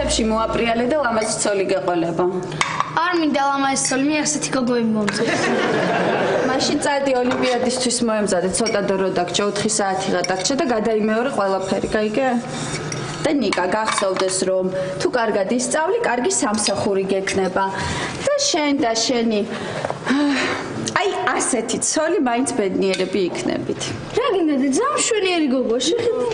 წრეებში მოაპრიალე და ლამაზი ცოლი გეყოლებო. არ მინდა ლამაზი ცოლი, მე ასეთი გოგოები მომწონს. მაშინ წადი ოლიმპიადისთვის მოემზადე, ცოტა დრო დაგჭა, 4 საათიღა დაგჭა და გადაიმეორე ყველაფერი, გაიგე? და ნიკა გახსოვდეს რომ თუ კარგად ისწავლი, კარგი სამსახური გექნება. და შენ და შენი აი ასეთი ცოლი მაინც ბედნიერები იქნებით. რა გინდა ძამ მშვენიერი გოგო შეხედე.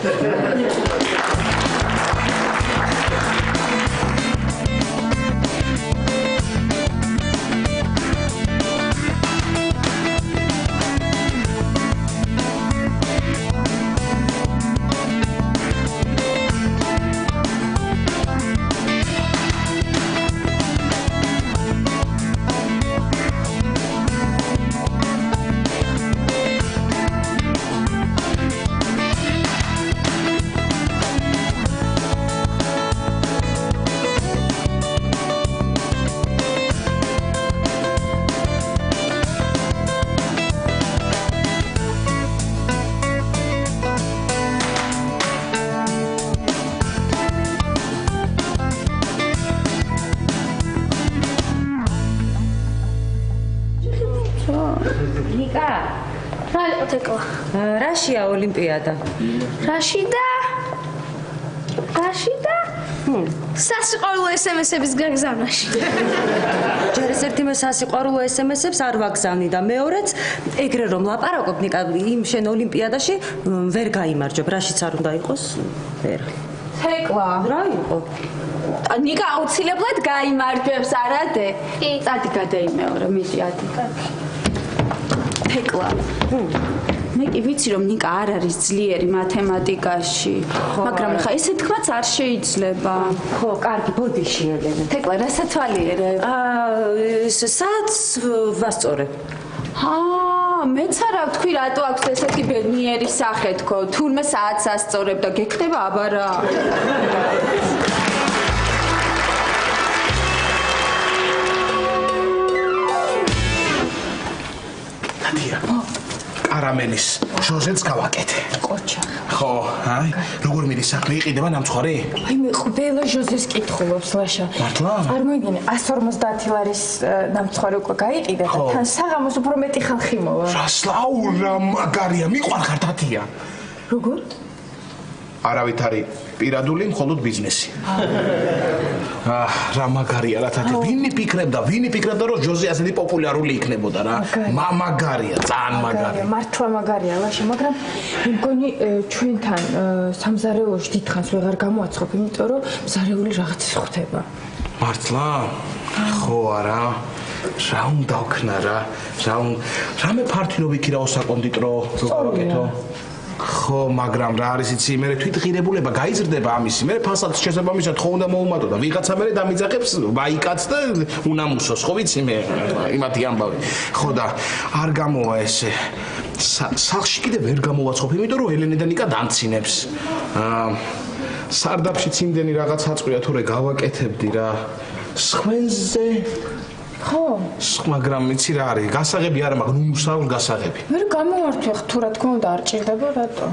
ნიკა, რა იყო თეკლა? რაშია ოლიმპიადა? რაში და? სასიყვარულო SMS-ების გაგზავნაში. ჯერ ეს ერთი მე სასიყვარულო SMS-ებს არ ვაგზავნი და მეორეც ეგრე რომ ლაპარაკობ ნიკა იმ შენ ოლიმპიადაში ვერ გაიმარჯვებ, რაშიც არ უნდა იყოს? ვერ. თეკლა, რა იყო? ნიკა აუცილებლად გაიმარჯვებს, არადე? კი. წადი გადაიმეორე, მიდი ადი. თეკლა. მე კი ვიცი რომ ნიკა არ არის ძლიერი მათემატიკაში, მაგრამ ხა ესე თქმაც არ შეიძლება. ხო, კარგი, ბოდიში ელენე. თეკლა, რასაც ვალიერებ? საათს ვასწორებ. მეც არა ვთქვი რატო აქვს ესეთი ბედნიერი სახე თქო, თურმე საათს ასწორებ და გექნება აბარა. ნადია. კარამელის ჟოზეც გავაკეთე. ყოჩა. ხო, აი, როგორ მიდის საქმე, იყიდება ნამცხვარი? აი მე ყველა ჟოზეს კითხულობს ლაშა. მართლა? წარმოგიდგენი 150 ლარის ნამცხვარი უკვე გაიყიდა და თან საღამოს უფრო მეტი ხალხი მოვა. რასლაურა მაგარია, მიყვარხარ თათია. როგორ? არავითარი პირადული, მხოლოდ ბიზნესი. რა მაგარია რა თათი, ვინი ფიქრებდა რომ ჟოზე ასეთი პოპულარული იქნებოდა რა. მაგარია, ძალიან მაგარია. მართლა მაგარია ლაშა, მაგრამ მე მგონი ჩვენთან სამზარეულოში დიდხანს ვეღარ გამოაცხობ, იმიტომ რომ მზარეული რაღაც ხვდება. მართლა? ხო არა. რა უნდა ვქნა რა? რამე ფართინო ვიქირაო საკონდიტრო, გავაკეთო. ხო, მაგრამ რა არის იცი, მე თვითღირებულება გაიზრდება ამისი. მე ფასადს შესაბამისად ხო უნდა მოუმატო და ვიღაცა მე დამიძახებს ვაიკაც და უნამუსოს, ხო ვიცი მე იმათი ამბავი. ხო და არ გამოვა ესე. სახლში კიდე ვერ გამოვაცხობ, იმიტომ რომ ელენე და ნიკა დამცინებს. სარდაფშიც იმდენი რაღაც აწყვია თორე გავაკეთებდი რა. სხვენზე ხო, მაგრამ იცი რა არის, გასაღები არა, მაგრამ უმსავნ გასაღები. მე გამოვართვე ხო თუ რა თქმა უნდა არ ჭირდება რატო?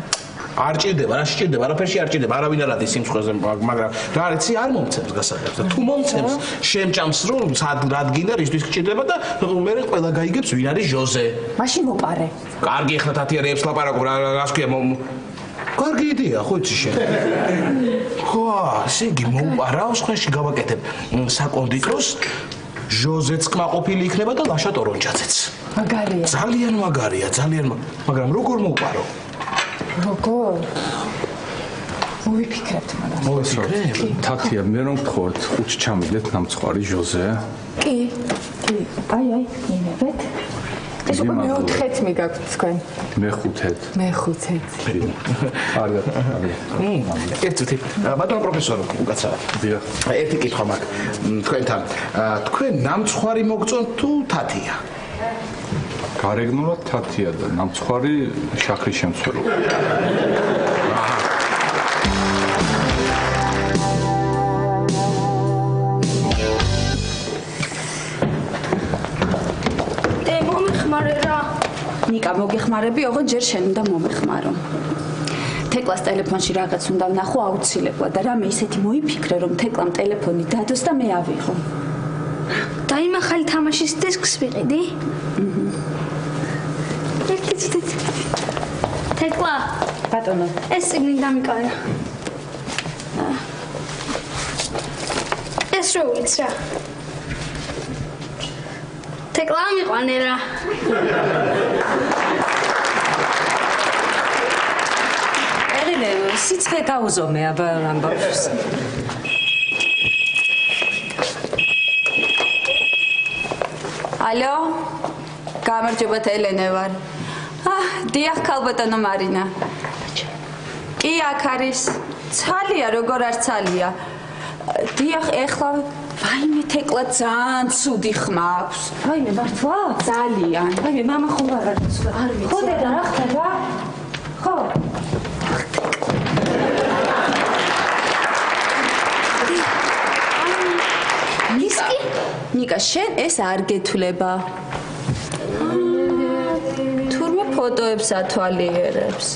არ ჭირდება, რა შეჭირდება, არაფერში არ ჭირდება, არავინ არ არის სიმსხვეზე, მაგრამ რა არის, იცი არ მომცემს გასაღებს და თუ მომცემს, შემჭამს რომ რადგინდა რისთვის გჭირდება და მე ყველა გაიგებს ვინ არის ჟოზე. მაშინ მოპარე. კარგი, ახლა თათია რეებს ლაპარაკობ, რას ქვია კარგი იდეა, ხო იცი შენ. ხო, ესე იგი მოპარავს, ხეში გავაკეთებ საკონდიტროს. ჟოზეც კმაყოფილი იქნება და ლაშა ტორონჯაძეც. მაგარია. ძალიან მაგარია, მაგრამ როგორ მოვყარო? როგორ? მოვიფიქრებთ მაგას. მოვიფიქრებ? თათია, მე რომ გთხოვთ, ხუთს ჩამიგდეთ ნამცხვარი ჟოზე. კი. აი, იმედეთ. ეს უკვე მეოთხეთ მიგაქვთ თქვენ. მეხუთეთ. მეხუთეთ. კარგად. ერთუთი. ბატონო პროფესორო, უკაცრავად. დიახ. ერთი კითხვა მაქვს თქვენთან. თქვენ ნამცხვარი მოგწონთ თუ თათია? გარეგნულად თათია და ნამცხვარი შაქრის შემცველობა. ნიკა მოგეხმარები, ოღონდ ჯერ შენ უნდა მომეხმარო. თეკლას ტელეფონში რაღაც უნდა ვნახო აუცილებლად და რამე ისეთი მოიფიქრე რომ თეკლამ ტელეფონი დადოს და მე ავიღო. და იმ ახალი თამაშის დისკს ვიყიდი? თეკლა, ბატონო, ეს წიგნი დამიკავე. ეს რო ვიცი რა. თეკლა მიყვანე რა. ელენე, სიცხე გაუზომე აბა ამბავს. ალო? გამარჯობათ ელენე ვარ. დიახ ქალბატონო მარინა. კი აქ არის. ცალია როგორ არ ცალია. დიახ ეხლა ვაიმე თეკლა ძალიან ცუდი ხმა აქვს. ვაიმე მართლა? ძალიან. ვაიმე მამა ხომ არ არის? არ ვიცი. ხო დედა რა ხდება? ხო. ნიკა, შენ ეს არ გეთვლება. თურმე ფოტოებს ათვალიერებს.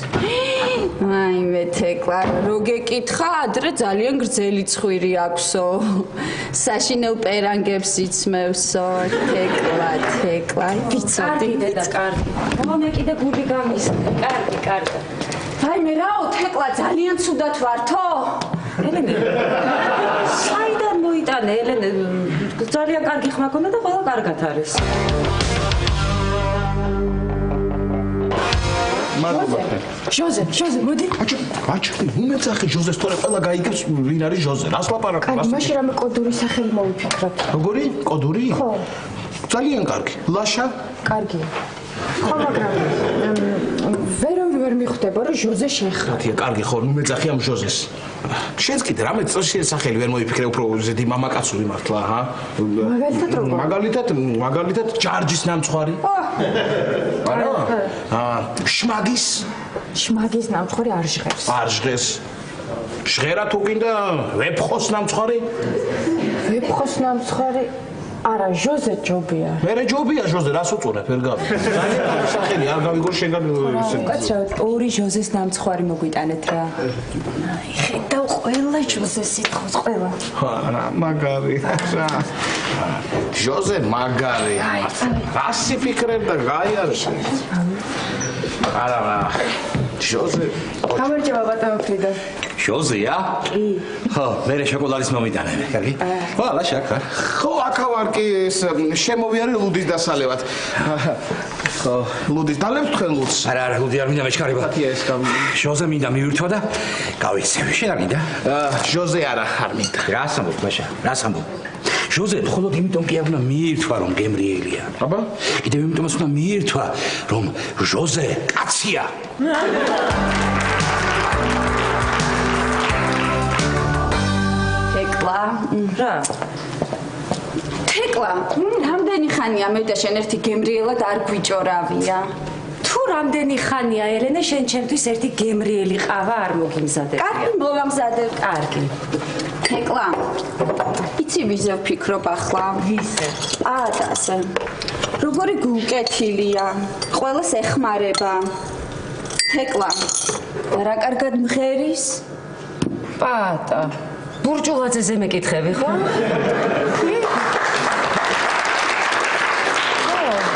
აიმე თეკლა, რო გეკითხა, ადრე ძალიან გრძელი ცხვირი აქვსო. საშინელ პერანგებს იცმევსო. თეკლა, ვიცოდი. დედა, კარგი. მე კიდე გული გამისმე. კარგი. აიმე რაო, თეკლა ძალიან ცუდად ვართო? ელენე. საიდან მოიტანე ელენე? ძალიან კარგი ხმა ქონდა და ყველა კარგად არის. მადლობა. ჟოზე, მოდი. აჩა, უმეცახე ჟოზეს თორე ყველა გაიგებს ვინ არის ჟოზე. რას ლაპარაკობ? კარგი, მაშინ რამე კოდური სახელი მოვიფიქროთ. როგორი? კოდური? ხო. ძალიან კარგი. ლაშა? კარგია. ხო, მაგრამ ვერ მიხვდება რომ ჟოზე შეხა. რათია, კარგი ხო, ნუ მეძახი ამ ჟოზეს. შენს კიდე რამე წელს სახელი ვერ მოიფიქრე უფრო ზედი მამაკაცური მართლა, ჰა? მაგალითად როგორ? მაგალითად ჯარჯის ნამცხვარი. არა? შმაგის ნამცხვარი არ ჟღერს. არ ჟღერს. ჟღერა თუ გინდა ვეფხოს ნამცხვარი? ვეფხოს ნამცხვარი არა, ჟოზე ჯობია. მერე ჯობია ჟოზე, რას უწურებ, ვერ გავიგე. ძალიან სახელი არ გავიგორ შენგან უკაცრავად, ორი ჟოზეს ნამცხვარი მოგვიტანეთ რა. ხედავ ყველა ჟოზეს სიტყვას, ყველა. არა, მაგარი რა. ჟოზე მაგარი. რასი ფიქრებ და გაიარე. არა, ჟოზე. გამარჯობა ბატონო ფრიდა. ჟოზეა? კი. ხო, მე შოკოლადის მომიტანე, კარგი? ხო, ლაშა, ხო, აქა ვარ კი ეს შემოვიარე ლუდის დასალევად. ხო, ლუდის დალევთ თქვენ ლუდს? არა, ლუდი არ მინდა მეჩქარება. ხათია ეს ჟოზე მინდა მივირთვა და გავიქცევი. შენ არ მინდა? ჟოზე არა, არ მინდა. რას ამბობ, ლაშა? რას ამბობ? ჟოზე მხოლოდ იმიტომ კი არ უნდა მიირთვა, რომ გემრიელია. აბა? კიდევ იმიტომაც უნდა მიირთვა, რომ ჟოზე კაცია. რა? თეკლა, რამდენი ხანია მე და შენ ერთი გემრიელად არ გვიჭორავია? თუ რამდენი ხანია ელენე შენ ჩემთვის ერთი გემრიელი ყავა არ მოგიმზადებ? კარგი, მოვამზადებ. კარგი. თეკლა, იცი ვიზე ვფიქრობ ახლა? ვიზე? პატაზე. როგორი გულკეთილია, ყველას ეხმარება. თეკლა, რა კარგად მღერის? პატა. ბურჯულაძეზე მეკითხები, ხო?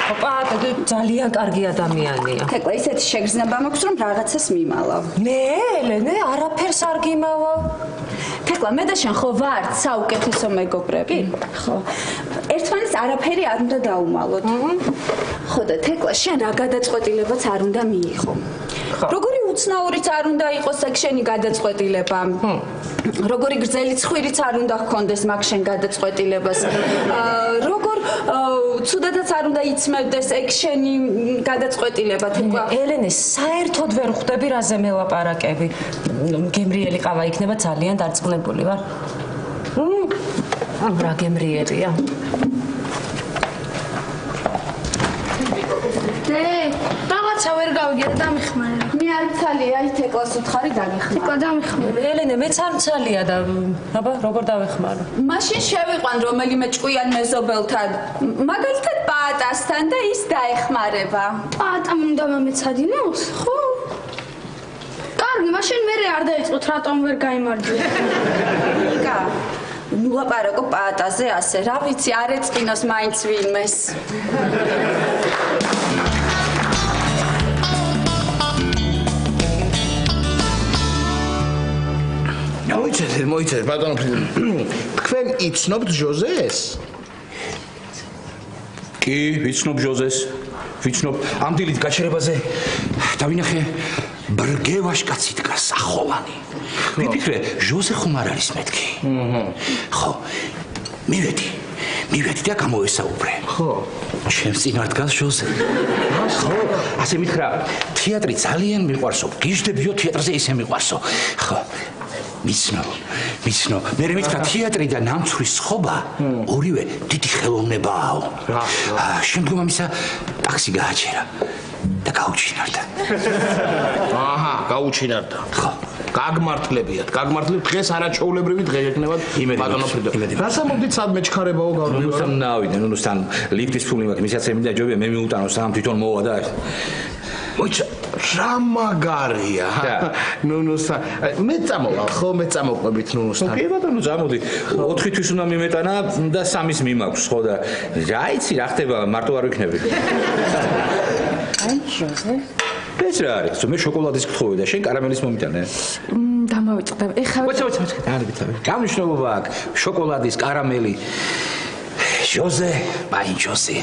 ხო, პატა, ძალიან კარგი ადამიანია. თეკლა, ისეთი შეგრძნება მაქვს, რომ რაღაცას მიმალავ. მე, ელენე, არაფერს არ გიმალავ. თეკლა, მე და შენ ხო ვართ საუკეთესო მეგობრები? ხო. ერთმანეთს არაფერი არ უნდა დაუმალოთ. ხო და თეკლა, შენ რა გადაწყვეტილებაც არ უნდა მიიღო. როგორი უცნაურიც არ უნდა იყოს აქ შენი გადაწყვეტილება. როგორი გრძელი ცხვირიც არ უნდა ჰქონდეს მაგ შენ გადაწყვეტილებას. როგორ ცუდადაც არ უნდა იცმევდეს ეგ შენი გადაწყვეტილება, თეკლა. ელენე, საერთოდ ვერ ხვდები რაზე მელაპარაკები. გემრიელი ყავა იქნება ძალიან დარწმუნებული ვარ. რა გემრიელია. რაღაცა ვერ გავიგე და დამიხმარე. მე არ მცალია, აი თეკლას უთხარი დაგიხმარ. თეკლა დამიხმარე. ელენე, მეც არ მცალია და აბა როგორ დავეხმარო? მაშინ შევიყვან რომელიმე ჭკვიან მეზობელთან, მაგალითად პატასთან და ის დაეხმარება. პატამ უნდა მომეცადინოს? ხო. კარგი, მაშინ არ დაიწყოთ, რატომ ვერ გაიმარჯვე? ნიკა, ნუ ლაპარაკო პაატაზე ასე, რა ვიცი, არ ეწყინოს მაინც ვინმეს. მოიცეთ, ბატონო ფრიდრიხ. თქვენ იცნობთ ჟოზეს? კი, ვიცნობ ჟოზეს. ვიცნობ, ამ დილით გაჩერებაზე დავინახე ბრგევაშ კაცი დგას, ახოვანი. ვიფიქრე, ჟოზე ხომ არ არის მეთქი. ხო, მივედი და გამოვესაუბრე. ხო. ჩემს წინ არ დგას ჟოზე. ხო, ასე მითხრა, თეატრი ძალიან მიყვარსო, გიждდებიო თეატრზე ისე მიყვარსო. ხო. მიცნო. მე მითხრა თეატრი და ნამცვრის ხობა ორივე დიდი ხელოვნებაა. შემდგომ ამისა ტაქსი გააჩერა და გაუჩინარდა. აჰა, გაუჩინარდა. ხო. გაგმართლებიათ დღეს არაჩვეულებრივი დღე ეკნებათ ბატონო ფრიდრიხ. რას ამბობდით სადმე ჩქარებაო გავდივარ? ნუნუსთან ნავიდე, ნუნუსთან ლიფტის ფული მაქვს, მისაც ემიდა ჯობია მე მიუტანო სამ თვითონ მოვა და მოიცა რა მაგარია. ნუნუსთან მე წამოვალ ხო მე წამოყვებით ნუნუსთან. კი ბატონო წამოდი 4 თვის უნდა მიმეტანა და 3-ის მიმაქვს ხო და რა იცი რა ხდება მარტო არ ვიქნები. აი ჟოზე ეს რა არის? მე შოკოლადის გთხოვე და შენ კარამელის მომიტანე. დამავიწყდა. ეხლა მოიცა. გამნიშნულობა აქვს შოკოლადის, კარამელი. ჟოზე, აი ჟოზე.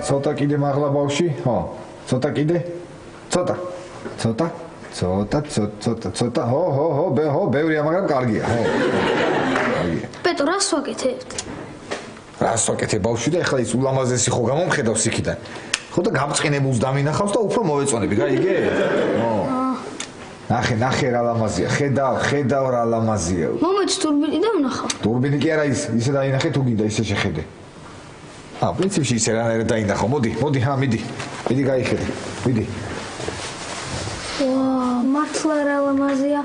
ცოტა კიდე მაღლა ბავში? ხო. ცოტა კიდე? ცოტა. ხო, ბევრია, მაგრამ კარგია, ხო. პეტო, რას ვაკეთებთ? რას ვაკეთებ ბავში და ეხლა ის ულამაზესი ხო გამომხედავს იქიდან. ხო და გამწყინებულს დამინახავს და უფრო მოვეწონები, გაიგე? ხო. ნახე რა ლამაზია. ხედავ რა ლამაზია. მომეც თურბინი და ვნახავ. თურბინი კი არა ისე დაინახე თუ გინდა ისე შეხედე. პრინციპში ისე რანაირად დაინახო. მოდი, მიდი გაიხედე. მიდი. მართლა რა ლამაზია.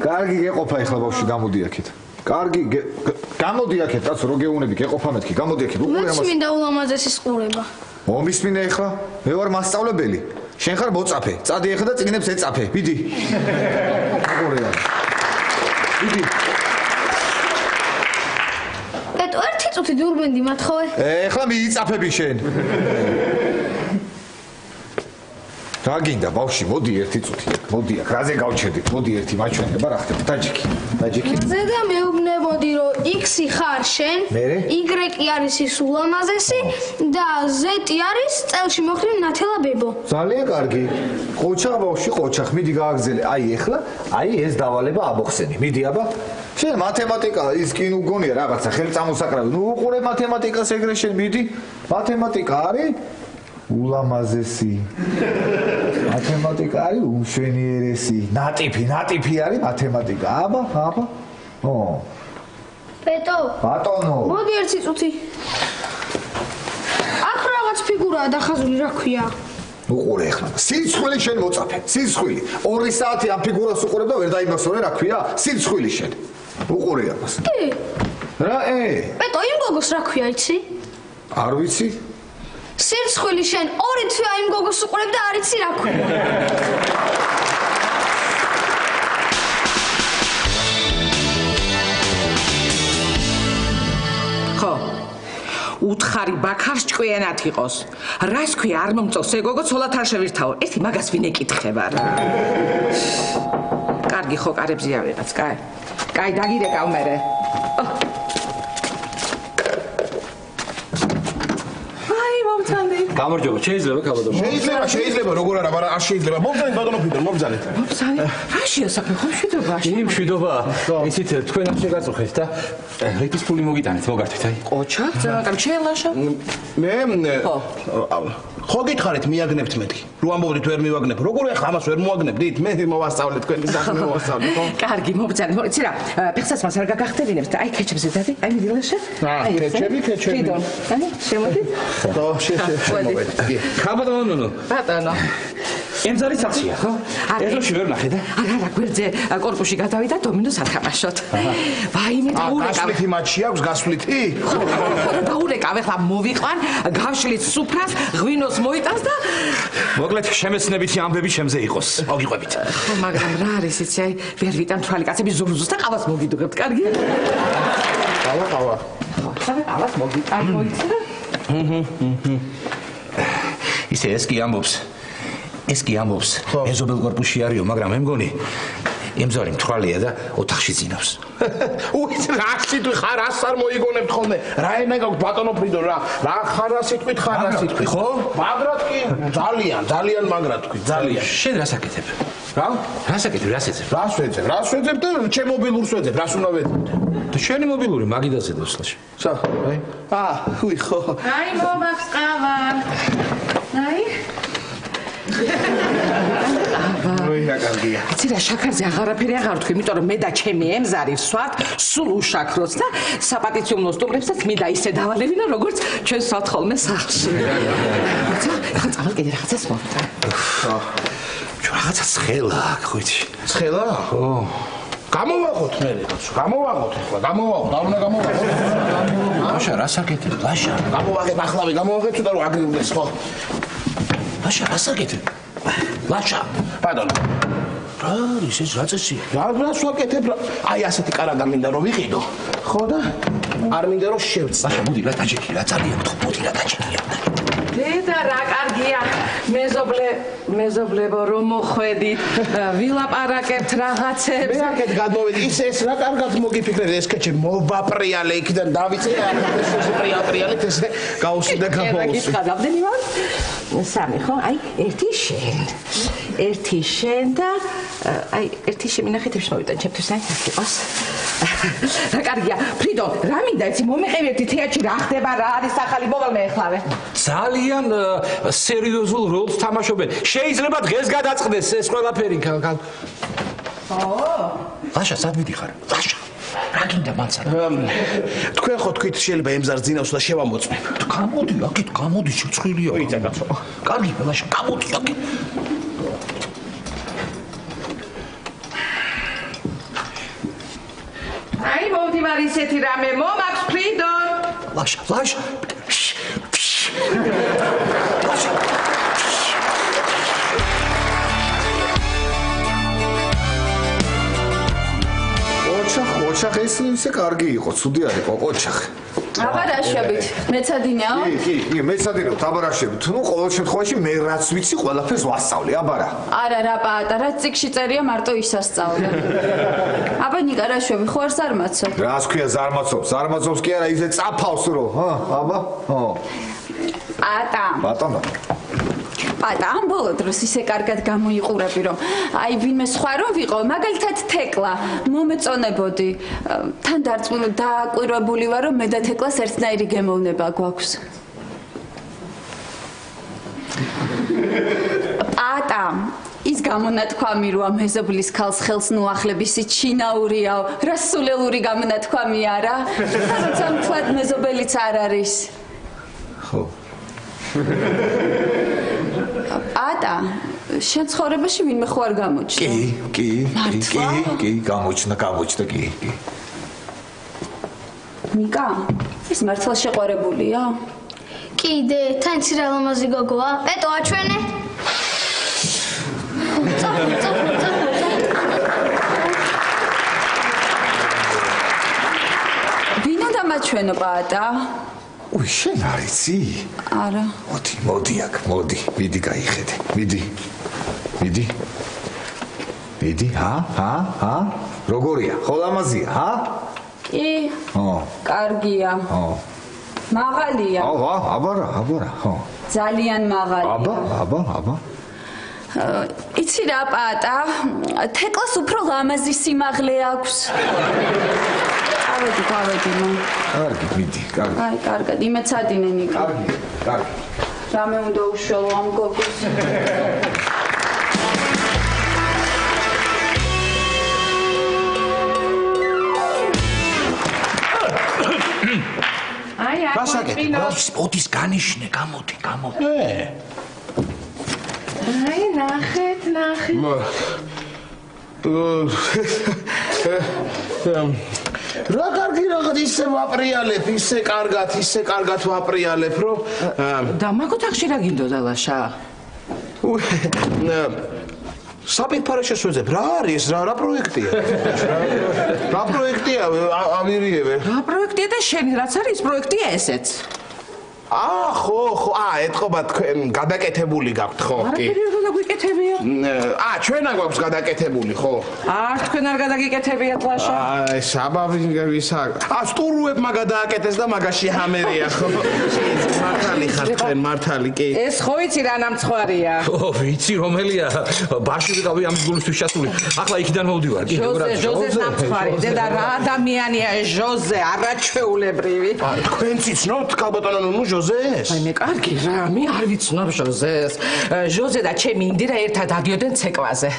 კარგი გეყოფა ეხლა ბავშვი, გამოდი აქეთ. გამოდი აქეთ, კაცო, რო გეუნები, გეყოფა მეთქი, გამოდი აქეთ, უყურე ამას. მეც მინდა ულამაზესის ყურება. მომისმინე ეხლა, მე ვარ მასწავლებელი. შენ ხარ მოწაფე. წადი ეხლა და წიგნებს ეწაფე. მიდი. უყურე ამას. მიდი. პეტო, ერთი წუთი დურბინდი მათხოვე. ეხლა მიიწაფები შენ. რა გინდა ბავში, მოდი ერთი წუთი. მოდი აქ, რაზე გავჩერდით? მოდი ერთი მაჩვენება რა ხდება? დაჯიკი. ზედა მეუბნებოდი რომ X-ი ხარ შენ, მერე? Y-ი არის ის ულამაზესი და Z-ი არის წელში მოხდები ნათელა ბებო. ძალიან კარგი. ყოჩა ბავში, ყოჩა, მიდი გააგზელე. აი ეხლა, ეს დავალება ამოხსენი. მიდი აბა. შენ მათემატიკა ის კი ნუ გონია რაღაცა, ხელი წამოსაკრავი. ნუ უყურე მათემატიკას ეგრე შენ, მიდი. მათემატიკა არის ულამაზესი. მათემატიკა არის უშვენიერესი. ნატიფი არის მათემატიკა. აბა. ო. პეტო. ბატონო. მოდი ერთი წუთი. აქ რაღაც ფიგურაა დახაზული, რა ქვია? უყურე ახლა. სიცხვილი შენ მოწაფე. სიცხვილი. 2 საათი ამ ფიგურას უყურებ და ვერ დაიმახსოვრე რა ქვია? სიცხვილი შენ. უყურე ამას. კი. რა პეტო, იმ გოგოს რა ქვია, იცი? არ ვიცი. სიცხვილი შენ 2 თვე იმ გოგოს უყურებ და არ იცი რა ქვია. ხო. უთხარი ბაქარს ჭკვიანად იყოს. რას ქვია არ მომწონს ეგოგო ცოლად არ შევირთავო. ერთი მაგას ვინ ეკითხება რა. კარგი ხო კარებზია ვიღაც, კაი. კაი დაგირეკავ მერე. აი მომწონდი. გამარჯობა, შეიძლება ქალბატონო. შეიძლება, როგორ არა, მაგრამ არ შეიძლება. მომძალეთ ბატონო ფიდო, მომძალეთ. მომწონდი. რაშია საქმე, ხო მშვიდობაში? იმ მშვიდობა. იცით, თქვენ არ შეგაწუხეთ და ლიფტის ფული მოგიტანეთ, მოგართეთ, აი. ყოჩა, ძალიან ჩელაშა. მე ხო გითხარით მიაგნებთ მეთქი. რო ამბობდით ვერ მივაგნებ. როგორ ახლა ამას ვერ მოვაგნებდით? მე მოვასწავლე თქვენი საქმე მოვასწავლე, ხო? კარგი, მომწონდი. იცი რა, ფეხსაცმელს არ გაგახდებინებს და აი ქეჩებზე დადი, აი მიდილაშა. ქეჩები. ფიდონ, აი, შემოდი. ხო, შემოვედი. ქალბატონო. ბატონო. ემზარი ცაცია, ხო? ეზოში ვერ ნახე და. არა, გვერდზე კორპუსში გადავიდა დომინოს ათამაშოთ. ვაიმე დაურეკავ. გასვლითი მატჩი აქვს, გასვლითი? დაურეკავ, ეხლა მოვიყვან, გავშლით სუფრას, ღვინოს მოიტანს და მოკლედ შემეცნებითი ამბები ჩემზე იყოს. მოგიყვებით. ხო, მაგრამ რა არის იცი, აი, ვერ ვიტან თვალი კაცები ზურზუს და ყავას მოგიდუღებთ, კარგი? ყავა. ხო, ყავას მოგიტან, მოიცი და ისე ეს კი ამბობს. მეზობელ კორპუსში არისო, მაგრამ მე მგონი ემზარი მთვრალია და ოთახში ძინავს. უიც რა სიტყვი ხარ ას არ მოიგონებთ ხოლმე. რა ენა გაქვს ბატონო ფრიდო რა ხარ რა სიტყვით ხარ რა სიტყვით ხო? მაგრად კი ძალიან მაგრად თქვი ძალიან. შენ რას აკეთებ? რა? რას აკეთებ? რას ეცებ? რას ვეძებ და ჩემ მობილურს ვეძებ, რას უნდა ვეძებ? და შენი მობილური მაგიდაზე დოსლაში. სა, აი. უი ხო. აი მომაქვს ყავა. აი ოი რა კარგია. იცი რა შაქარზე აღარაფერი აღარ ვთქვი, იმიტომ რომ მე და ჩემი ემზარი ვსვათ სულ უშაქროს და საპატიციუმლო სტუმრებსაც მე და ისე დავალებინა როგორც ჩვენ ვსვათ ხოლმე სახლში. ხა წავალ კიდე რაღაცას მოვიდა. ჩვენ რაღაცა ცხელა აქვს, ხვიცი. ცხელა? ხო. გამოვაღოთ მე რატო? გამოვაღოთ ახლა, არ უნდა გამოვაღოთ. ლაშა რას აკეთებ? ლაშა. გამოვაღებ ახლავე, გამოვაღებ თუ და რომ აგრივლდეს ხო? ლაშა რას აკეთებ? ლაშა. პარდონ. რა არის ეს რა წესია? რას ვაკეთებ? აი ასეთი კარადა მინდა რომ ვიყიდო. ხო და არ მინდა რომ შევწ. ლაშა მოდი რა დაჭიქი რა ძალიან გთხოვ, მოდი რა დაჭიქია. დედა რა კარგია. მეზობლებო რომ მოხვედით, ვილაპარაკებთ რაღაცებს. მე აქეთ გადმოვედი, ეს რა კარგად მოგიფიქრეთ, ეს კეჩი მოვაპრიალე იქიდან დავიწე, ეს პრიალეთ ეს გაუსვიდა გამოუსვი. კითხა რამდენი ვარ? 3 ხო? აი, ერთი შენ და აი, ერთი შემინახეთ ეს მოვიტან ჩემთვის აი, იყოს. რა კარგია. ფრიდო, რა მინდა იცი მომიყევი ერთი თეატრში რა ხდება, რა არის ახალი მოვალ მე ახლავე. ძალიან სერიოზულ როლს თამაშობენ. შეიძლება დღეს გადაწყდეს ეს ყველაფერი. ლაშა, სად მიდიხარ? ლაშა. რა გინდა მანცა? თქვენ ხო თქვით შეიძლება ემზარ ძინავს და შევამოწმებ. გამოდი, აქეთ გამოდი, შეწყვილია. ვიცა კაცო. კარგი, ლაშა, გამოდი აქეთ. აი, მოვდივარ ისეთი რამე, მომაქვს ფრიდონ. ლაშა. ლაშა. ოჩახ ეს ისე კარგი იყო, ცუდი არ იყო ოჩახი. აბარაშებით, მეცადინეო? კი, მეცადინეო, აბარაშებით. ნუ ყოველ შემთხვევაში მე რაც ვიცი, ყველაფერს ვასწავლე, აბარა. არა, რა პატარა, წიგში წერია მარტო ისასწავლე. აბა ნიკარაშვები, ხო არ ზარმაცობ? რას ქვია ზარმაცობს? ზარმაცობს კი არა, ისე წაფავს რო, აბა? ბატონო. პატა, ამ ბოლო დროს ისე კარგად გამოიყურები, რომ აი ვინმე სხვა რომ ვიყო, მაგალითად თეკლა, მომეწონებოდი. თან დააკვირვებული ვარ, რომ მე და თეკლას ერთნაირი გემოვნება გვაქვს. პატა, ის გამონათქვამი როა მეზობლის ქალს ხელს ნუახლებისი ჩინაურიაო, რა სულელური გამონათქვამი არა? როცა მთლად მეზობელიც არ არის. ხო. პატა, შენ ცხოვრებაში ვინმე ხო არ გამოჩნდა? კი, გამოჩნდა, კი. ნიკა, ეს მართლა შეყვარებულია? კიდე, თან ცირა ლამაზი გოგოა. პეტო აჩვენე. ვინ უნდა მაჩვენო პატა? უი, შენ არ იცი? არა. მოდი აქ, მოდი, მიდი გაიხედე. მიდი, როგორია? ხო ლამაზია, კი. კარგია. მაღალია. აბარა, ხო. ძალიან მაღალია. აბა. იცი რა პატა, თეკლას უფრო ლამაზი სიმაღლე აქვს. გავედი, ნუ. კარგი, მიდი, კარგი. აი, კარგად, იმეცადინე ნიკა. კარგი. რამე უნდა უშველო ამ გოგოს. აი, რას აკეთებ? მოდის განიშნე, გამოდი. აი, ნახეთ. რა კარგი რაღაც ისე ვაპრიალებ, ისე კარგად ვაპრიალებ, რომ და მაგ ოთახში რა გინდოდა ლაშა? საპირფარე შესვეძებ. რა არის ეს? რა პროექტია? რა პროექტია? ავირიევე. რა პროექტია და შენი რაც არის პროექტია ესეც? ხო, ეთყობა თქვენ გადაკეთებული გაქვთ, ხო? კი. რა გვიკეთებია? ჩვენა გვაქვს გადაკეთებული, ხო? თქვენ არ გადაგიკეთებიათ ლაშა? საბავშვისა. სტურულებმა გადააკეთეს და მაგაში ამერია, ხო? მართალი ხარ თქვენ, მართალი, კი. ეს ხო იცი რა ნამცხვარია? ვიცი რომელია? ბარში ვიყავი ამის გულისთვის ჩასული. ახლა იქიდან მოვდივარ. ჟოზე ნამცხვარი. დედა რა ადამიანია ეს ჟოზე, არაჩვეულებრივი. თქვენ ციცნობთ ქალბატონო ნუნუ ჟოზეს? მე კარგი რა, მე არ ვიცნობ ჟოზეს. ჟოზე და ჩემი ინდირა ერთად დადიოდნენ ცეკვაზე.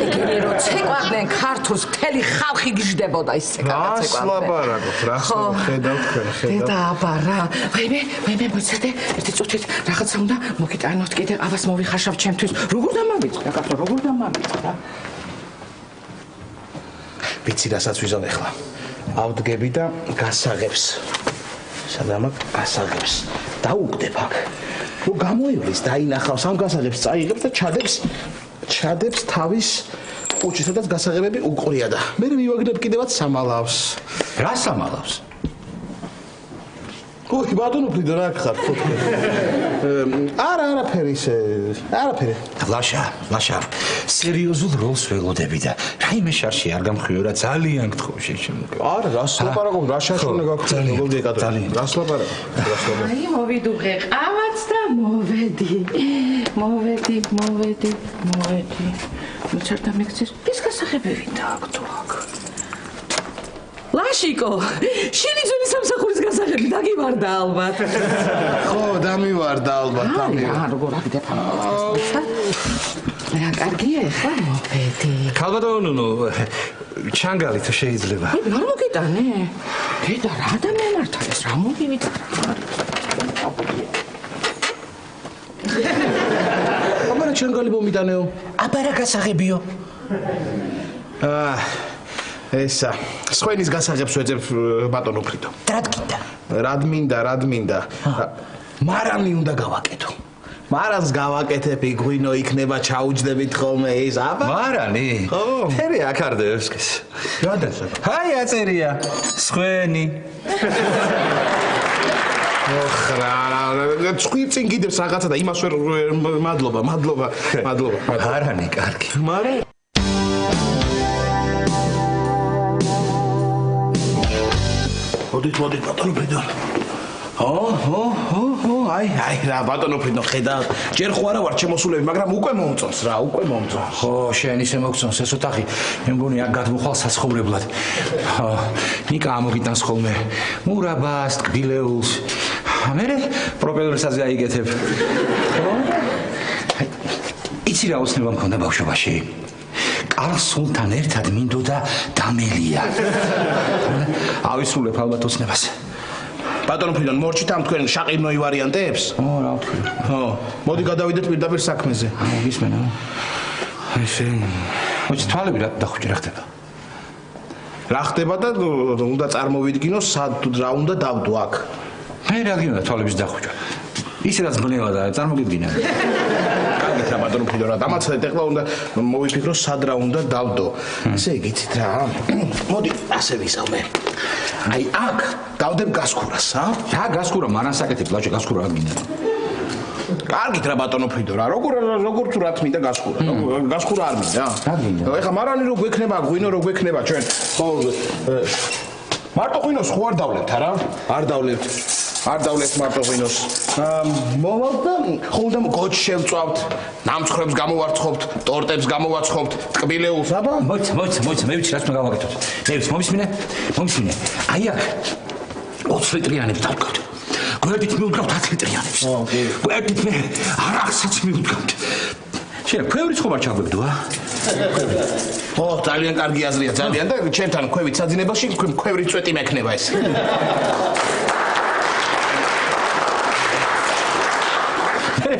იგივე რომ ცეკვავდნენ ქართულს, მთელი ხალხი გიждდებოდა ის ცეკვაზე. რას ლაპარაკობ, ხედავ თქვენ, ხედავ. დედა აბა რა. მე მოიცადე, ერთი წუთით რაღაცა უნდა მოგიტანოთ კიდე, აბას მოვიხარშავ ჩემთვის. როგორ დამამიწყდა, კაცო, როგორ დამამიწყდა? ვიცი რასაც ვიზამ ახლა. ავდგები და გასაღებს. სადამ გასაღებს. დაუკვდებ აქ. რომ გამოივლის, დაინახავს ამ გასაღებს, წაიღებს და ჩადებს თავის კუჩის, სადაც გასაღებები უყრია და მე მივაგდებ კიდევაც სამალავს. რა სამალავს? ოი, ბატონო ფლიდო რა ხარ ხო? არაფერი ისე, არაფერი. ლაშა, სერიოზულ როლს ველოდები და რაიმე შარში არ გამხვიო რა ძალიან გთხოვ შეშემოგე. არა, რას ლაპარაკობ, რა შარში უნდა გაქვთ? როგორ ეკადრო? ძალიან. რას ლაპარაკობ? აი, მოვიდუღე ყავაც და მოვედი. მოჩერდა მიქცეს. ის გასაღებები დააგდო აქ. ლაშიკო, შენი ძველი სამსახურის გასაღები დაგივარდა ალბათ. ხო, დამივარდა ალბათ. როგორ აგდებ ამას? რა კარგია ახლა მოვედი. ქალბატონო, ჩანგალი თუ შეიძლება. რა მოგიტანე? დედა რა ადამიანართა ეს რა მოგივიდა? აბა რა ჩანგალი მომიტანეო? აბა რა გასაღებიო? ესა, სხვენის გასაღებს ვეძებ ბატონო ფრიდო. რად მინდა. მარანი უნდა გავაკეთო. მარანს გავაკეთებ, იგვინო იქნება ჩაუჯდებით ხოლმე ის, აბა. მარანი? ხო. ფერი აკარდევსკის. რადგან? აი აწერია. სხვენი. ოხრა, წვირწინ გიდებს რაღაცა და იმას ვერ მადლობა. მარანი კარგი. მარა მოდით ბატონო ფრიდო. აი რა ბატონო ფრიდო ხედავ. ჯერ ხო არა ვარ შემოსულები, მაგრამ უკვე მომწონს. ხო, შენ ისე მოგწონს ეს ოთახი. მე მგონი აქ გადმოხვალ საცხოვრებლად. ნიკა ამოგიტანს ხოლმე მურაბას, ტკბილეულს. მერე პროპელერსაზე აიგეთებ. იცი რა ოცნება მქონდა ბავშვობაში? კარლსონთან ერთად მინდოდა დამელია. ავისრულებ ალბათ ოცნებას. ბატონო ფრიდო, მორჩით ამ თქვენ შაყირნოი ვარიანტებს? რა ვთქვი? მოდი გადავიდეთ პირდაპირ საქმეზე. გისმენა? ესე მოდი თვალები რა დახუჭი რა ხდება? რა ხდება და უნდა წარმოვიდგინო სად რა უნდა დავდო აქ. მე რა გინდა თვალების დახუჭა. ისე რაც ბნევა და წარმოგიდგინა. კარგით რა ბატონო ფრიდო რა დამაცადეთ, ეხლა უნდა მოვიფიქრო სად რა უნდა დავდო. ესე იგიცით რა. მოდი ასე ვისავმე. აი აქ დავდებ გასქურას, რა გასქურა მარანს აკეთებ, ლაჭა გასქურა რა გინდა? კარგით რა ბატონო ფრიდო რა, როგორ თუ რა თმინდა გასქურა. გასქურა არ მინდა. რა გინდა? ეხლა მარანი რო გვექნება, ღვინო რო გვექნება ჩვენ. ხო მარტო ღვინოს ხო არ დავლევთ არა? არ დავლევთ მარტო ღვინოს. მოვალ და ხოლმე გოჩ შევწვავთ, ნამცხრებს გამოვარცხობთ, ტორტებს გამოვაცხობთ, ტკბილეულს, აბა? მოიცა, მე ვიცი რაც უნდა გავაკეთოთ. მე ვიცი, მომისმინე. აი აქ 20 ლიტრიანებს დავდგავთ. გვერდით მივდგავთ 10 ლიტრიანებს. გვერდით მე არახსაც მივდგავთ. შენ ქვევრი ხომ არ ჩაგვებდო, ძალიან კარგი აზრია, ძალიან და ჩემთან ქვევით საძინებელში ქვევრი წვეტი მექნება ეს.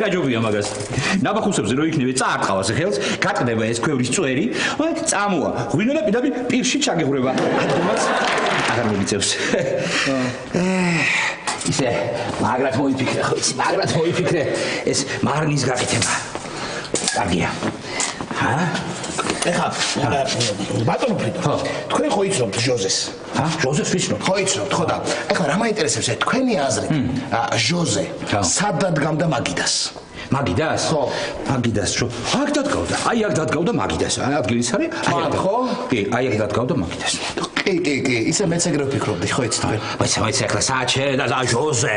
გაჯობია მაგას. ნაბახუსებზე რო იქნები წაარტყავას ხელს, გატყდება ეს ქვევრის წვერი, წამოა. ღვინო და პირდაპირ პირში ჩაგეღრება. ადგომაც აღარ მომიწევს. ისე მაგრად მოიფიქრე, ხო იცი, მაგრად მოიფიქრე ეს მარნის გაკეთება. კარგია. ეხლა ბატონო ფრიდო, თქვენ ხო იცნობთ ჟოზეს? ჟოზეს ვიცნობ. ხო იცნობთ, ხო და ეხლა რა მაინტერესებს თქვენი აზრით? ჟოზე სად დადგამდა მაგიდას? მაგიდას? ხო. მაგიდას რო აქ დადგავდა. აი აქ დადგავდა მაგიდას. ადგილის არის? მან ხო? კი, აი აქ დადგავდა მაგიდას. კი, ისე მეც ეგრე ვფიქრობდი, ხო იცით თქვენ? მაინც ახლა საჩე და ჟოზე.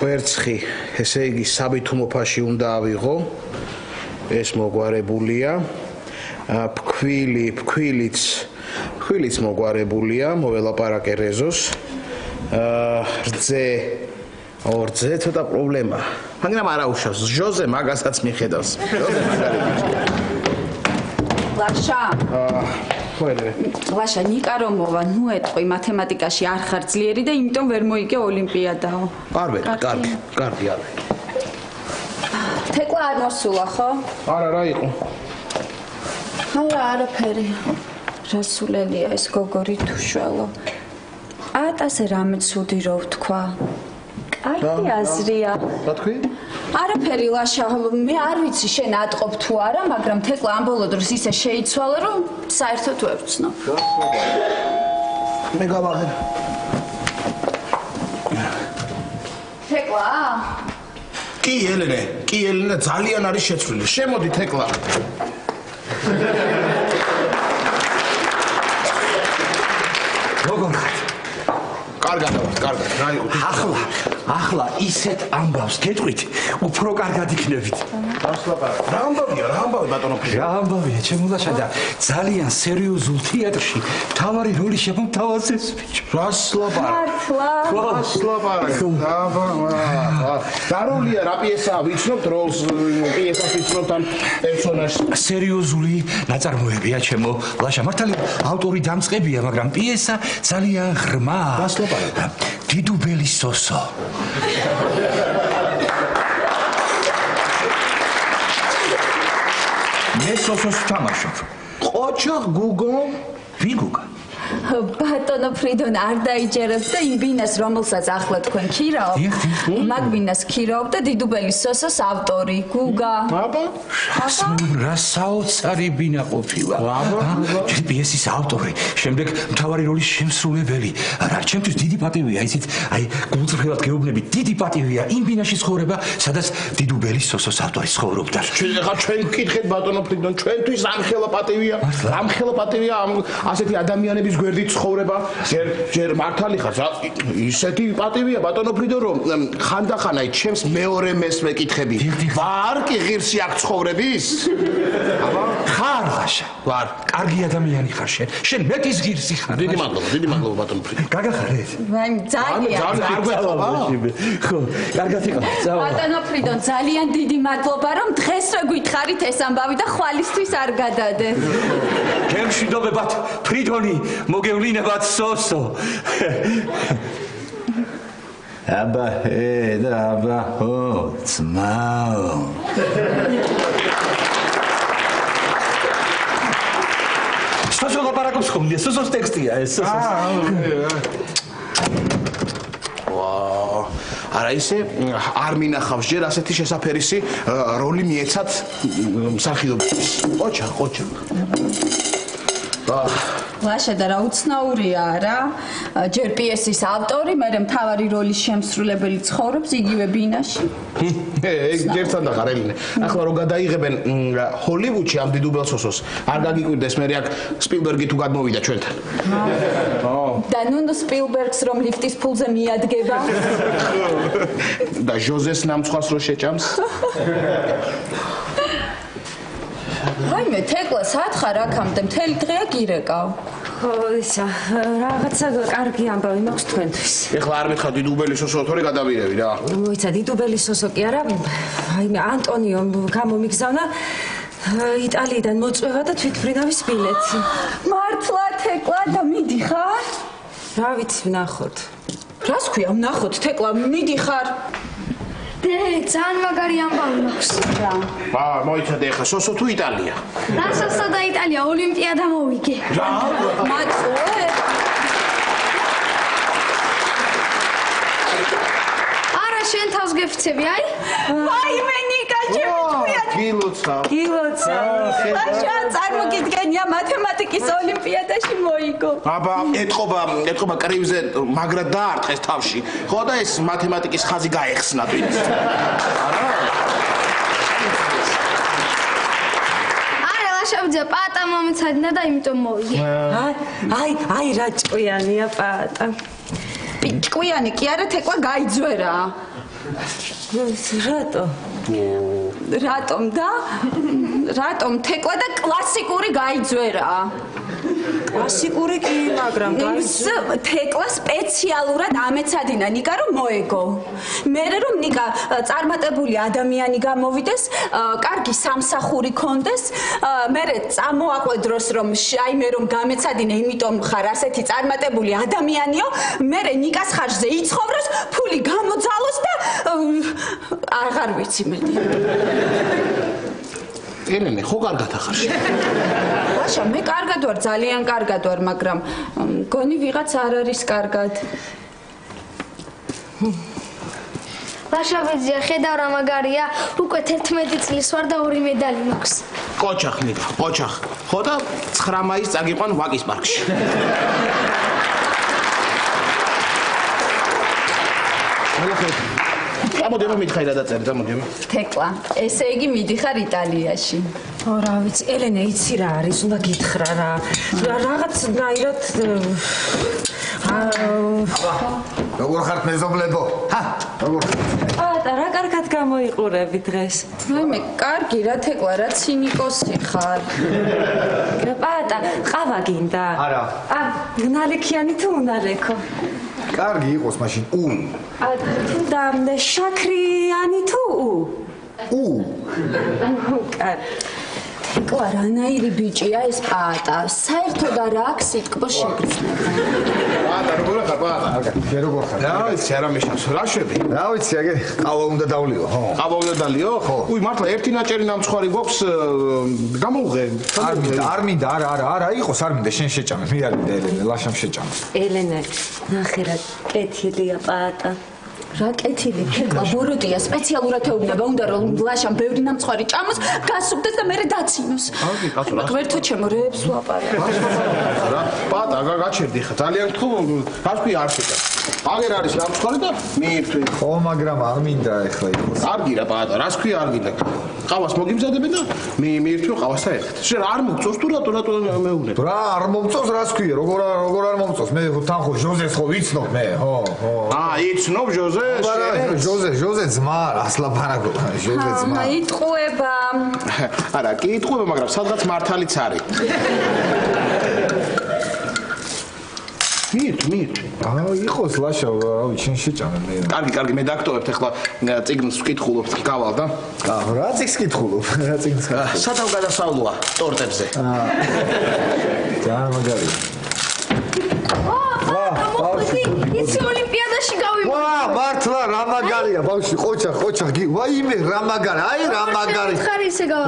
კვერცხი, ესე იგი საბითუმოფაში უნდა ავიღო. ეს მოგვარებულია. ფქვილიც მოგვარებულია, მოველაპარაკე რეზოს. რძე ცოტა პრობლემა. მაგრამ არა უშავს, ჟოზე მაგასაც მიხედავს. ლაშა. ხოლმე. ლაშა, ნიკა რომ მოვა, ნუ ეტყვი, მათემატიკაში არ ხარ ძლიერი და იმიტომ ვერ მოიგე ოლიმპიადაო. კარგი. თეკლა არ მოსულა, ხო? არა, რა იყო? არაფერი. რასულელია ეს გოგორი თუშველო. ატაზე რამე ცუდი რო ვთქვა. კარგი აზრია. რა თქვი? არაფერი ლაშა, მე არ ვიცი შენ ატყობ თუ არა, მაგრამ თეკლა ამ ბოლო დროს ისე შეიცვალა, რომ საერთოდ ვერ ვცნობ. მე გავაღებ. თეკლა? კი, ელენე, ძალიან არის შეცვლილი. შემოდი თეკლა. როგორ ხარ? კარგად. რა იყო? ახლა ისეთ ამბავს გეტყვით, უფრო კარგად იქნებით. რა ამბავია ბატონო ფრიდო? რა ამბავია, ჩემულაშა და ძალიან სერიოზულ თეატრში მთავარი როლი შემომთავაზეს ეს ბიჭო. რას ლაპარაკი? დაროლია რა პიესაა, ვიცნობთ როლს, პიესას ვიცნობთ ამ პერსონაჟს. სერიოზული ნაწარმოებია ჩემო ლაშა, მართალია ავტორი დამწყებია, მაგრამ პიესა ძალიან ღრმა. რას ლაპარაკი? დიდუბელი სოსო. მე სოსოს თამაშობ. ყოჩაღ გუგო? ვიგუგა? ბატონო ფრიდონ არ დაიჯერებს და იმ ბინას რომელსაც ახლა თქვენ ქირაობ, მაგ ბინას ქირაობ და დიდუბელი სოსოს ავტორი გუგა. აბა? რა საოცარი ბინა ყოფილა. პიესის ავტორი, შემდეგ მთავარი როლის შემსრულებელი. რა ჩემთვის დიდი პატივია, იცით, აი გულწრფელად გეუბნები, დიდი პატივია იმ ბინაში ცხოვრება, სადაც დიდუბელი სოსოს ავტორი ცხოვრობდა. ჩვენ ვკითხეთ ბატონო ფრიდონ, ჩვენთვის ამხელა პატივია ამ ასეთი ადამიანების გვერდით ცხოვრება. ჯერ მართალი ხარ, ისეთი პატივია ბატონო ფრიდო, რომ ხანდახან აი ჩემს მეორე მესვე კითხები. ვარ კი ღირსი აქ ცხოვრების? აბა, ხარ ლაშა. ვარ. კარგი ადამიანი ხარ შენ. შენ მეტის ღირსი ხარ. დიდი მადლობა ბატონო ფრიდო. გაგახარეთ? ძალიან არ გვეწობა? ხო, კარგად იყო. ბატონო ფრიდონ, ძალიან დიდი მადლობა, რომ დღეს რა გითხარით ეს ამბავი და ხვალისთვის არ გადადე. გემშვიდობებათ ფრიდონი, მოგევლინებათ სოსო. აბა, ძმაო. სოსო ლაპარაკობს ხოლმე, სოსოს ტექსტია ეს სოსოს. არა ისე არ მინახავს ჯერ ასეთი შესაფერისი როლი მიეცათ მსახიობისთვის. ყოჩა. ლაშა და რა უცნაურია რა. ჯერ პიესის ავტორი, მერე მთავარი როლის შემსრულებელი ცხოვრობს იგივე ბინაში. ეგ ჯერთან და ხარელინე. ახლა რო გადაიღებენ ჰოლივუდში ამ დიდუბელ სოსოს, არ გაგიკვირდეს მე აქ სპილბერგი თუ გადმოვიდა ჩვენთან. და ნუნო სპილბერგს რომ ლიფტის ფულზე მიადგება. და ჟოზეს ნამცხვას რო შეჭამს. რაიმე თეკლა სათხარ აქამდე მთელი დღეა გირეკავ. ხო, ისა, რაღაცა კარგი ამბავი მაქვს თქვენთვის. ეხლა არ მითხარ დიდუბელი სოსო თორე გადავირევი რა. მოიცა დიდუბელი სოსო კი არა, აი ანტონიო გამომიგზავნა იტალიიდან მოწვევა და თვითმფრინავის ბილეთი. მართლა თეკლა და მიდიხარ? რა ვიცი ვნახოთ. რას ქვია ვნახოთ თეკლა მიდიხარ დე ძალიან მაგარი ამბავი მაქვს. რა მოიცადე ახლა სოსო თუ იტალია რასასა და იტალია ოლიმპიადა მოვიგე. რა მაწვე არა შენ თავს გეფიცები აი? აი მე ნიკა ჩემი გილოცა გილოცა. ლაშა წარმოგიდგენია მათემატიკის ოლიმპიადაში მოიგო. აბა ეთყობა კრივზე მაგრად დაარტყეს თავში ხო და ეს მათემატიკის ხაზი გაეხსნა თვითონ არა ლაშაბძე პატა მომეცადინა და იმიტომ მოვიგე. აი რა ჭკვიანია პატა. ჭკვიანი კი არა თეკლა გაიძვერა რატომ თეკლა და კლასიკური გაიძვერა კლასიკური კი მაგრამ თეკლა სპეციალურად ამეცადინა ნიკა რომ მოეგო მერე რომ ნიკა წარმატებული ადამიანი გამოვიდეს კარგი სამსახური კონდეს მერე წამოაყვედროს რომ შაიმე რომ გამეცადინე იმიტომ ხარ ასეთი წარმატებული ადამიანიო მერე ნიკას ხარჯზე იცხოვროს ფული გამოძალოს და აღარ ვიცი მეტი ელენე ხო კარგად ახარ ლაშა მე კარგად ვარ ძალიან კარგად ვარ მაგრამ გონი ვიღაც არ არის კარგად ლაშაბძე ხედავ რა მაგარია უკვე 11 წლის ვარ და 2 მედალი მაქვს. ყოჩახ ნიკა ყოჩახ ხო და 9 მაისს წაგიყვან ვაკის პარკში ამოდი მომითხარი რა დაწერე ამოდი თეკლა ესე იგი მიდიხარ იტალიაში რა ვიცი ელენე იცი რა არის უნდა გითხრა რა რაღაცნაირად როგორ ხართ მეზობლებო? როგორ ხართ? პატა რა კარგად გამოიყურები დღეს. მე კარგი რა თეკლა რა ცინიკოსი ხარ. პატა ყავა გინდა? არა. ნალექიანი თუ უნალექო? კარგი იყოს მაშინ თუ და შაქრიანი თუ თეკლა რანაირი ბიჭია ეს პატა საერთოდ არა აქვს სიტყვა შეგრძნება პატა როგორ ხარ პატა შენ როგორ ხარ? რა ვიცი არა მეშავს რა შვები რა ვიცი აგე ყავა უნდა დავლიო ხო? ყავა უნდა დალიო? უი მართლა ერთი ნაჭერი ნამცხვარი გვაქვს გამოვღე არ მინდა არა იყოს არ მინდა შენ შეჭამე მე არ მინდა ელენე ლაშამ შეჭამე ელენე ნახე რა კეთილია პატა რა კეთილი თეკლა ბოროტია სპეციალურად ეუბნება უნდა რომ ლაშამ ბევრი ნამცხვარი ჭამოს გასუქდეს და მერე დაცინოს გვერდო ჩემო რეებს ვაპარებ რა პატა გაჩერდი ხა ძალიან თუ რა თქვი არ შეჭამ აგერ არის ნამცხვარი და მიირთვი ხო მაგრამ არ მინდა ეხლა იყოს არგი რა პატა რას ქვია არ გინდა ყავას მოგიმზადებენ და მიირთვი ყავასთან ერთად შენ არ მოგწოს თუ რატო მეუბნებ რა არ მომწოს რას ქვია როგორ არ მომწოს მე თან ხო ჟოზეს ხო ვიცნობ მე ხო იცნობ ჟოზე ძმა ასლაბანაკო ჟოზე ძმა იტყუება არა კი იტყუება მაგრამ სადღაც მართალიც არის მიირთვი იყოს ლაშა რავი შენ შეჭამე მე კარგი მე დაქტოვებ ახლა წიგნს ვკითხულობ გავალ და რა წიგნს ვკითხულობ რა წიგნს სადავ გადასავლოა ტორტებზე ძალიან მაგარია იცი ოლიმპიადაში გავიმარჯვე. მართლა რა მაგარია ბავშვი ყოჩა ვაიმე რა მაგარი აი რა მაგარი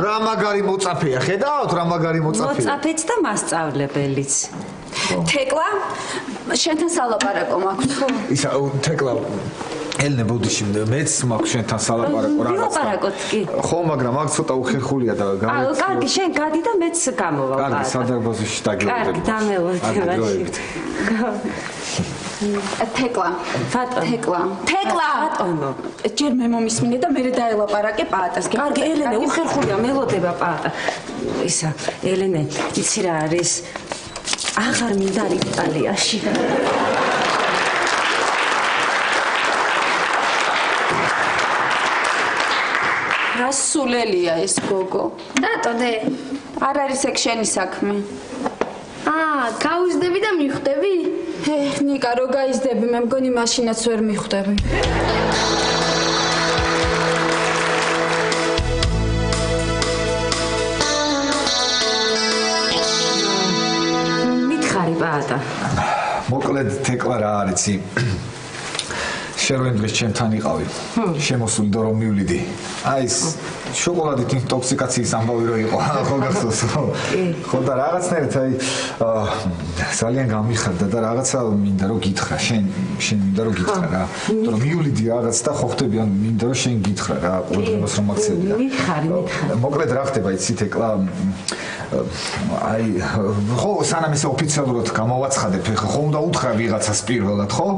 რა მაგარი მოწაფეა ხედავთ რა მაგარი მოწაფეა მოწაფეც და მასწავლებელიც თეკლა შენთან სალაპარაკო მაქვს ისა თეკლა ელენე ბოდიში მეც მაქვს შენთან სალაპარაკო რაღაცა ვილაპარაკოთ კი ხო მაგრამ აქ ცოტა უხერხულია და კარგი შენ გადი და მეც გამოვა კარგი სადარბაზოში დაგიოდები კარგი დამელოდი თეკლა ბატონო ჯერ მე მომისმინე და მერე დაელაპარაკე პატას კარგი ელენე უხერხულია მელოდება პატა ისა ელენე იცი რა არის აღარ მინდა იტალიაში რა სულელია ეს გოგო რატო დე არ არის ეგ შენი საქმე გავიზდები და მიხვდები ნიკა რო გაიზდები მე მგონი მაშინაც ვერ მიხვდები მითხარი პატა მოკლედ თეკლა რა არიცი შენ დღეს ჩემთან იყავი შემოსული და რომ მივლიდი აი ეს შოკოლადით ინტოქსიკაციის ამბავი რო იყო ხო გახსოვს ხო და რაღაცნაირად აი ძალიან გამიხარდა და რაღაცა მინდა რომ გითხრა შენ მინდა რომ გითხრა რა რომ მივლიდი რაღაც და ხო ხტები ან მინდა რომ შენ გითხრა რა ყურადღებას რომ აქცევდი და მითხარი მოკლედ რა ხდება იცი თეკლა აი ხო სანამ ესე ოფიციალურად გამოვაცხადებ ხო უნდა უთხრა ვიღაცას პირველად ხო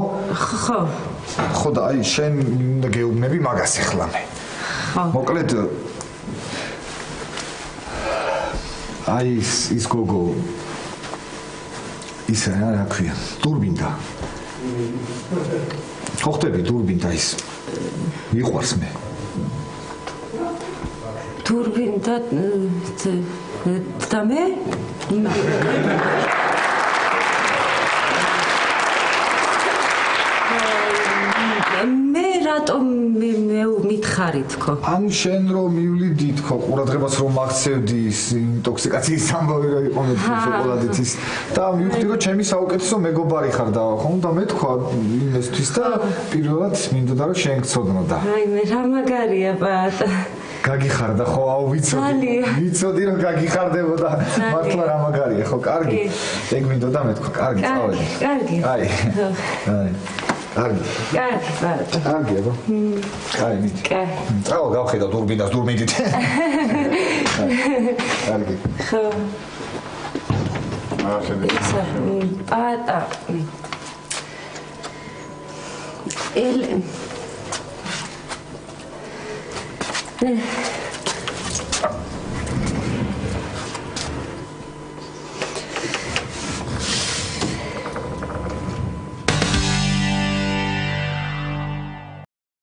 ხო და აი შენ მინდა გეუბნები მაგას ახლა მე მოკლედ აი ის გოგო ისა რა ქვია დურბინდა ხო ხტები დურბინდა ის მიყვარს მე დურბინდა და მე მე რატომ მითხარი თქო ანუ შენ რომ მივლიდი თქო ყურადღებას რომ მაქცევდი ის ინტოქსიკაციის ამბავი რო იყო მე შოკოლადით ის და მივხვდი რომ ჩემი საუკეთესო მეგობარი ხარ და ხო და მე თქვა იმისთვის და პირველად მინდოდა რომ შენ გწოდნო და აი მე რა მაგარია პატა გაგიხარდა ხო აუ ვიცოდი რომ გაგიხარდებოდა მართლა რა მაგარია ხო კარგი ეგ მინდოდა მე თქვა კარგი წავედი კარგი აი კარგი პატა კარგი აბა აი მიდი წავა გავხედავ დურბინას დურბინით კარგი ხო პატა ელენ